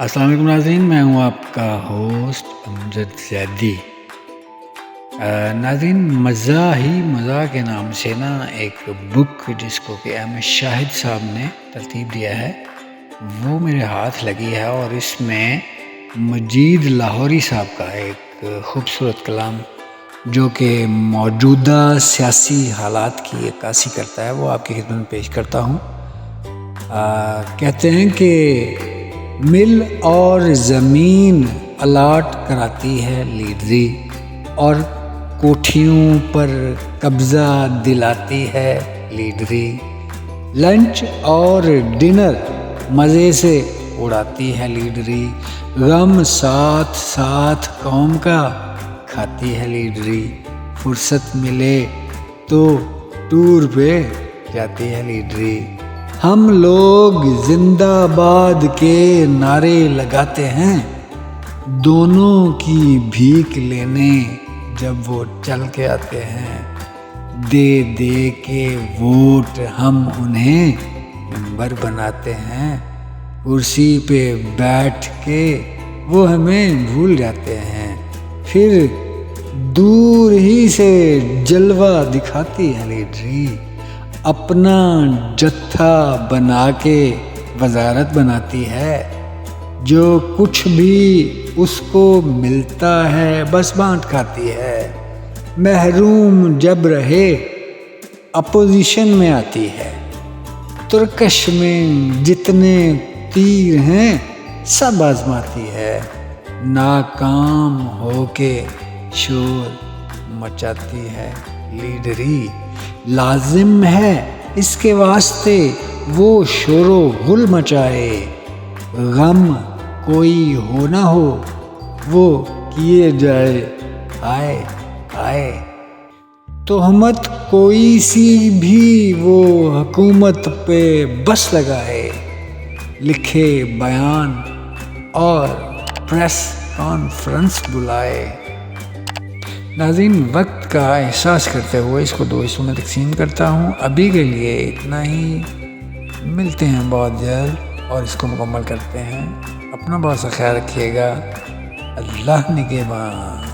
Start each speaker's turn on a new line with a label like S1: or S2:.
S1: السلام علیکم ناظرین، میں ہوں آپ کا ہوسٹ امجد زیدی۔ ناظرین، مزہ ہی مزہ کے نام سے ایک بک جس کو کہ احمد شاہد صاحب نے ترتیب دیا ہے وہ میرے ہاتھ لگی ہے، اور اس میں مجید لاہوری صاحب کا ایک خوبصورت کلام جو کہ موجودہ سیاسی حالات کی عکاسی کرتا ہے وہ آپ کی خدمت میں پیش کرتا ہوں۔ کہتے ہیں کہ مل اور زمین الاٹ کراتی ہے لیڈری، اور کوٹھیوں پر قبضہ دلاتی ہے لیڈری، لنچ اور ڈنر مزے سے اڑاتی ہے لیڈری، غم ساتھ ساتھ قوم کا کھاتی ہے لیڈری، فرصت ملے تو ٹور پہ جاتی ہے لیڈری، ہم لوگ زندہ باد کے نعرے لگاتے ہیں، دونوں کی بھیک لینے جب وہ چل کے آتے ہیں، دے دے کے ووٹ ہم انہیں ممبر بناتے ہیں، کرسی پہ بیٹھ کے وہ ہمیں بھول جاتے ہیں، پھر دور ہی سے جلوہ دکھاتی ہے لیڈری، اپنا جتھا بنا کے وزارت بناتی ہے، جو کچھ بھی اس کو ملتا ہے بس بانٹ کھاتی ہے، محروم جب رہے اپوزیشن میں آتی ہے، ترکش میں جتنے تیر ہیں سب آزماتی ہے، ناکام ہو کے شور مچاتی ہے لیڈری، لازم ہے اس کے واسطے وہ شور و غل مچائے، غم کوئی ہو نہ ہو وہ کیے جائے ہائے ہائے، تہمت کوئی سی بھی وہ حکومت پہ بس لگائے، لکھے بیان اور پریس کانفرنس بلائے۔ ناظرین، وقت کا احساس کرتے ہوئے اس کو 2 حصوں میں تقسیم کرتا ہوں، ابھی کے لیے اتنا ہی، ملتے ہیں بہت جلد اور اس کو مکمل کرتے ہیں۔ اپنا بہت سا خیال رکھیے گا، اللہ نگہبان۔